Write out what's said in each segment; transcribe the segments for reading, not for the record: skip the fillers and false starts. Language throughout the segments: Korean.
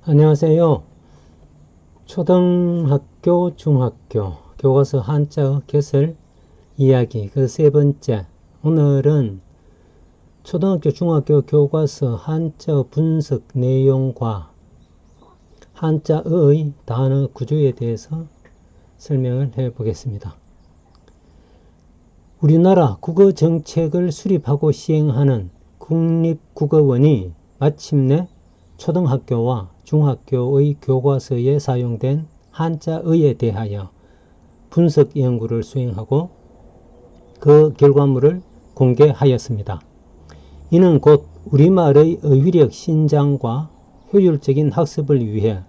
안녕하세요. 초등학교, 중학교 교과서 한자어 개설 이야기 그 세 번째. 오늘은 초등학교, 중학교 교과서 한자어 분석 내용과 한자어의 단어 구조에 대해서 설명을 해 보겠습니다. 우리나라 국어 정책을 수립하고 시행하는 국립국어원이 마침내 초등학교와 중학교의 교과서에 사용된 한자어에 대하여 분석 연구를 수행하고 그 결과물을 공개하였습니다. 이는 곧 우리말의 어휘력 신장과 효율적인 학습을 위해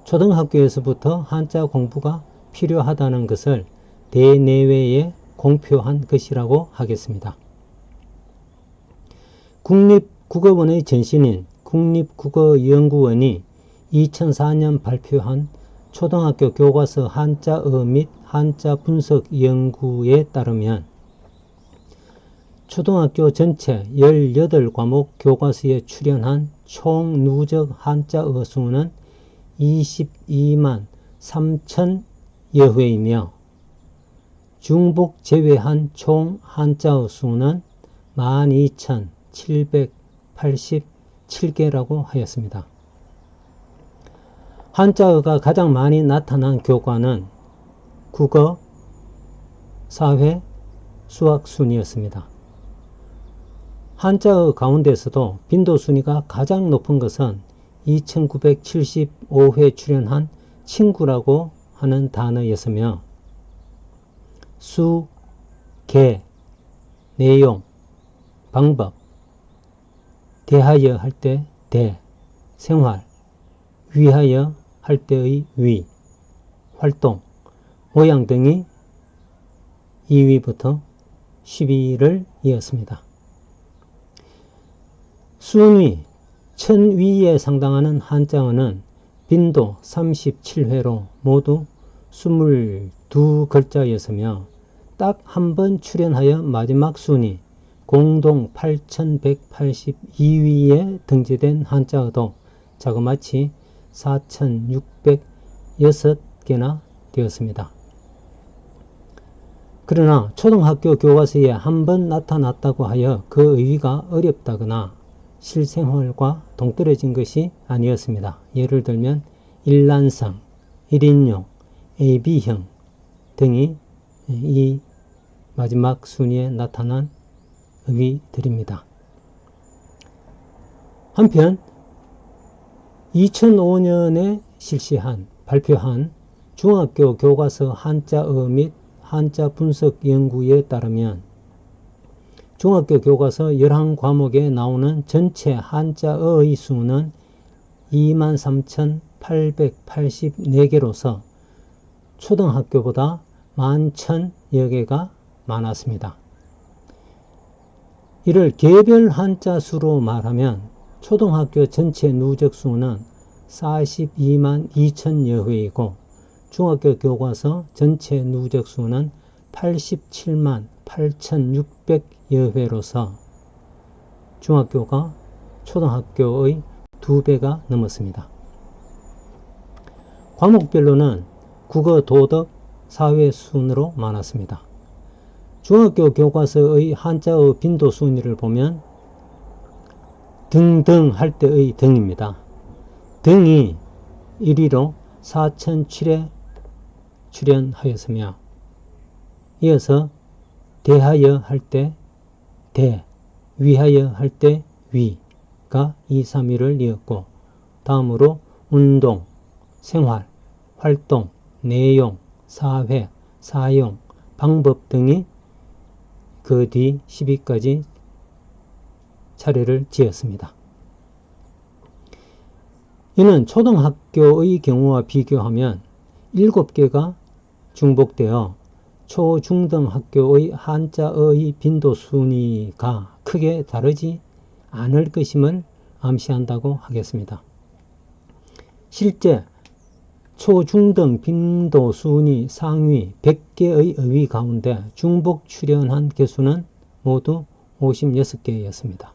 초등학교에서부터 한자 공부가 필요하다는 것을 대내외에 공표한 것이라고 하겠습니다. 국립국어원의 전신인 국립국어연구원이 2004년 발표한 초등학교 교과서 한자어 및 한자 분석 연구에 따르면 초등학교 전체 18과목 교과서에 출연한 총 누적 한자어 수는 22만 3천여 회이며 중복 제외한 총 한자어 수는 12,787개라고 하였습니다. 한자어가 가장 많이 나타난 교과는 국어, 사회, 수학 순이었습니다. 한자어 가운데서도 빈도 순위가 가장 높은 것은 2975회 출연한 친구라고 하는 단어였으며 수, 개, 내용, 방법, 대하여 할 때 대, 생활, 위하여 할 때의 위, 활동, 모양 등이 2위부터 10위를 이었습니다. 순위, 1000위에 상당하는 한자어는 빈도 37회로 모두 22글자였으며 딱 한 번 출연하여 마지막 순위 공동 8182위에 등재된 한자어도 자그마치 4606개나 되었습니다. 그러나 초등학교 교과서에 한 번 나타났다고 하여 그 의의가 어렵다거나 실생활과 동떨어진 것이 아니었습니다. 예를 들면 일란성, 1인용, AB형 등이 이 마지막 순위에 나타난 의의들입니다. 한편 2005년에 발표한 중학교 교과서 한자어 및 한자 분석 연구에 따르면 중학교 교과서 11과목에 나오는 전체 한자어의 수는 23,884개로서 초등학교보다 11,000여 개가 많았습니다. 이를 개별 한자 수로 말하면 초등학교 전체 누적 수는 42만 2천여 회이고 중학교 교과서 전체 누적 수는 87만 8,600여 회로서 중학교가 초등학교의 2배가 넘었습니다. 과목별로는 국어, 도덕, 사회 순으로 많았습니다. 중학교 교과서의 한자어 빈도 순위를 보면 등등 할 때의 등입니다. 등이 1위로 4007회 출연하였으며 이어서 대하여 할 때 대, 위하여 할 때 위가 2, 3위를 이었고 다음으로 운동, 생활, 활동, 내용, 사회, 사용, 방법 등이 그 뒤 10위까지 차례를 지었습니다. 이는 초등학교의 경우와 비교하면 7개가 중복되어 초, 중 등 학교의 한자어의 빈도 순위가 크게 다르지 않을 것임을 암시한다고 하겠습니다. 실제 초, 중 등 빈도 순위 상위 100개의 어휘 가운데 중복 출연한 개수는 모두 56개였습니다.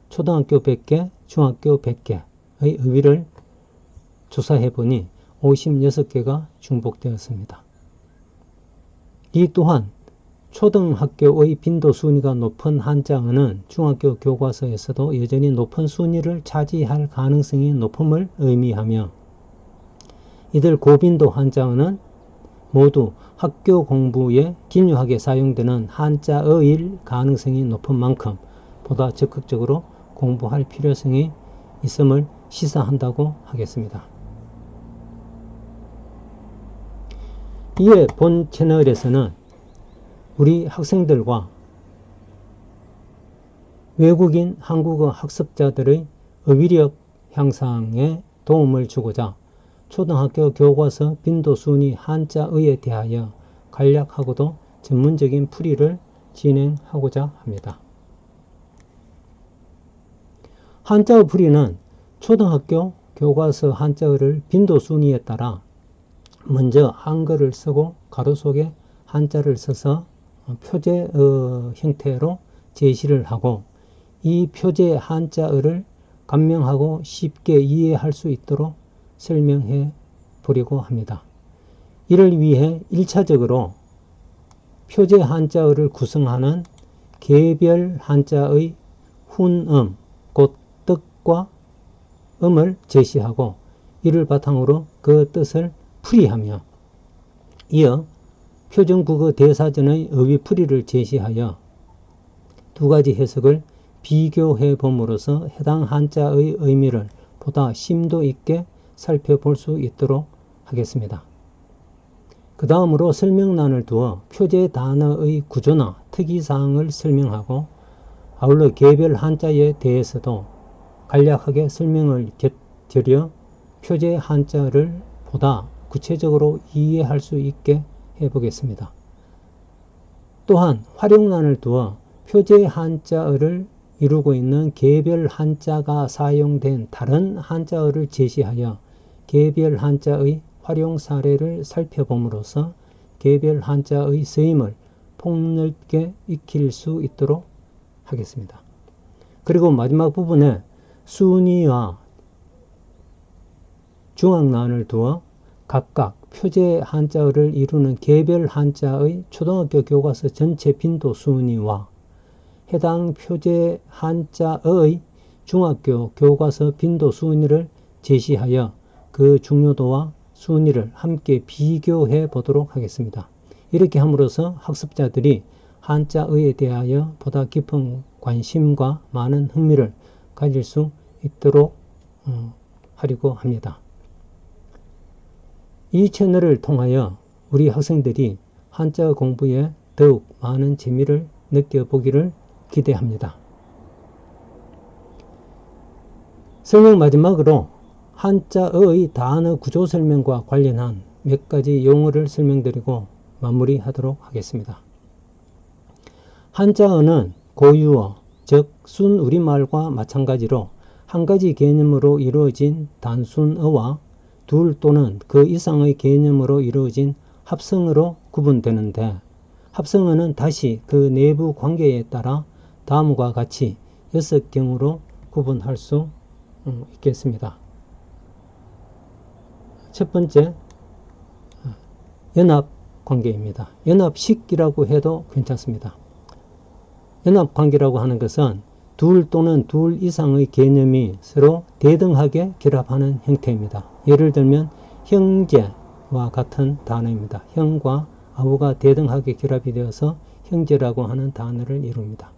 초등학교 100개, 중학교 100개, 의위를 조사해보니 56개가 중복되었습니다. 이 또한 초등학교의 빈도 순위가 높은 한자어는 중학교 교과서에서도 여전히 높은 순위를 차지할 가능성이 높음을 의미하며, 이들 고빈도 한자어는 모두 학교 공부에 기묘하게 사용되는 한자어일 가능성이 높은 만큼 보다 적극적으로 공부할 필요성이 있음을 시사한다고 하겠습니다. 이에 본 채널에서는 우리 학생들과 외국인 한국어 학습자들의 어휘력 향상에 도움을 주고자 초등학교 교과서 빈도순위 한자어에 대하여 간략하고도 전문적인 풀이를 진행하고자 합니다. 한자어 풀이는 초등학교 교과서 한자어를 빈도순위에 따라 먼저 한글을 쓰고 가로 속에 한자를 써서 표제 형태로 제시를 하고, 이 표제 한자어를 간명하고 쉽게 이해할 수 있도록 설명해 보려고 합니다. 이를 위해 1차적으로 표제 한자어를 구성하는 개별 한자의 훈음, 곧 뜻과 음을 제시하고, 이를 바탕으로 그 뜻을 풀이하며, 이어 표준국어 대사전의 어휘풀이를 제시하여 두 가지 해석을 비교해 봄으로써 해당 한자의 의미를 보다 심도 있게 살펴볼 수 있도록 하겠습니다. 그 다음으로 설명란을 두어 표제 단어의 구조나 특이사항을 설명하고, 아울러 개별 한자에 대해서도 간략하게 설명을 곁들여 표제 한자를 보다 구체적으로 이해할 수 있게 해보겠습니다. 또한 활용란을 두어 표제 한자어를 이루고 있는 개별 한자가 사용된 다른 한자어를 제시하여 개별 한자의 활용 사례를 살펴봄으로써 개별 한자의 쓰임을 폭넓게 익힐 수 있도록 하겠습니다. 그리고 마지막 부분에 순위와 중앙란을 두어 각각 표제 한자어를 이루는 개별 한자의 초등학교 교과서 전체 빈도 순위와 해당 표제 한자의 중학교 교과서 빈도 순위를 제시하여 그 중요도와 순위를 함께 비교해 보도록 하겠습니다. 이렇게 함으로써 학습자들이 한자어에 대하여 보다 깊은 관심과 많은 흥미를 가질 수 있도록 하려고 합니다. 이 채널을 통하여 우리 학생들이 한자 공부에 더욱 많은 재미를 느껴보기를 기대합니다. 설명 마지막으로 한자어의 단어 구조 설명과 관련한 몇 가지 용어를 설명드리고 마무리하도록 하겠습니다. 한자어는 고유어, 즉 순우리말과 마찬가지로 한 가지 개념으로 이루어진 단순어와 둘 또는 그 이상의 개념으로 이루어진 합성어로 구분되는데, 합성어는 다시 그 내부 관계에 따라 다음과 같이 6경우로 구분할 수 있겠습니다. 첫 번째, 연합관계입니다. 연합식이라고 해도 괜찮습니다. 연합관계라고 하는 것은 둘 또는 둘 이상의 개념이 서로 대등하게 결합하는 형태입니다. 예를 들면 형제와 같은 단어입니다. 형과 아우가 대등하게 결합이 되어서 형제라고 하는 단어를 이룹니다.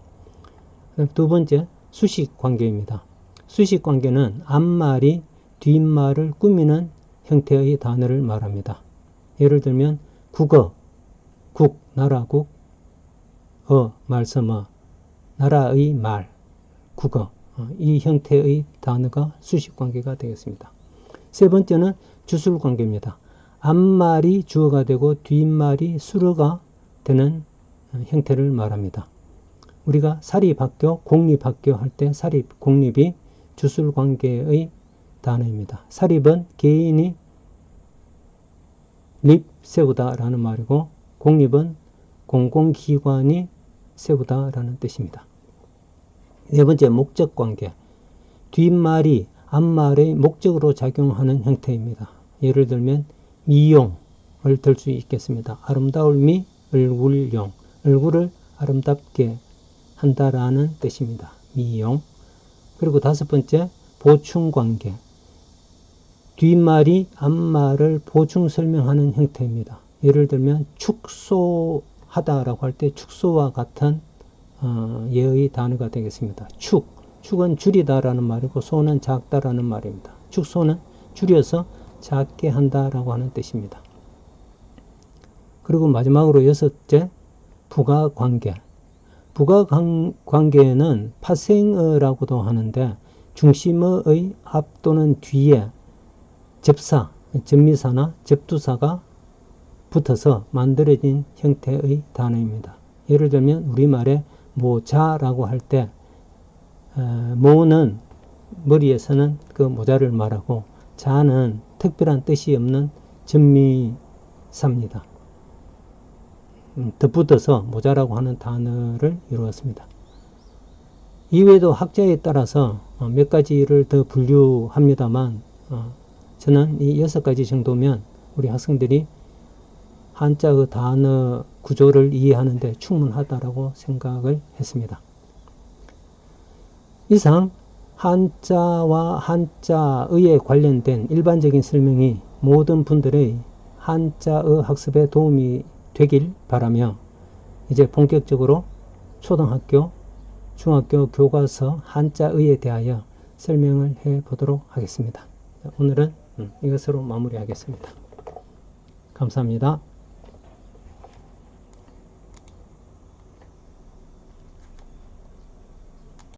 두 번째, 수식관계입니다. 수식관계는 앞말이 뒷말을 꾸미는 형태의 단어를 말합니다. 예를 들면 국어, 국, 나라국, 말씀어, 나라의 말, 국어, 이 형태의 단어가 수식관계가 되겠습니다. 세 번째는 주술관계입니다. 앞말이 주어가 되고 뒷말이 수어가 되는 형태를 말합니다. 우리가 사립학교, 공립학교 할 때 사립, 공립이 주술관계의 단어입니다. 사립은 개인이 립 세우다 라는 말이고, 공립은 공공기관이 세우다 라는 뜻입니다. 네 번째, 목적관계. 뒷말이 암말의 목적으로 작용하는 형태입니다. 예를 들면 미용을 들 수 있겠습니다. 아름다울 미, 얼굴용, 얼굴을 아름답게 한다라는 뜻입니다. 미용. 그리고 다섯 번째, 보충관계. 뒷말이 앞말을 보충 설명하는 형태입니다. 예를 들면 축소하다라고 할 때 축소와 같은 예의 단어가 되겠습니다. 축은 줄이다라는 말이고 소는 작다라는 말입니다. 축소는 줄여서 작게 한다라고 하는 뜻입니다. 그리고 마지막으로 여섯째, 부가관계. 부가관계는 파생어라고도 하는데 중심어의 앞 또는 뒤에 접사, 접미사나 접두사가 붙어서 만들어진 형태의 단어입니다. 예를 들면 우리말에 모자라고 할 때 모는 머리에서는 그 모자를 말하고 자는 특별한 뜻이 없는 접미사입니다. 덧붙어서 모자라고 하는 단어를 이루었습니다. 이외에도 학자에 따라서 몇 가지를 더 분류합니다만 저는 이 6가지 정도면 우리 학생들이 한자의 단어 구조를 이해하는 데 충분하다라고 생각을 했습니다. 이상 한자와 한자의에 관련된 일반적인 설명이 모든 분들의 한자의 학습에 도움이 되길 바라며 이제 본격적으로 초등학교, 중학교 교과서 한자의에 대하여 설명을 해 보도록 하겠습니다. 오늘은 이것으로 마무리하겠습니다. 감사합니다.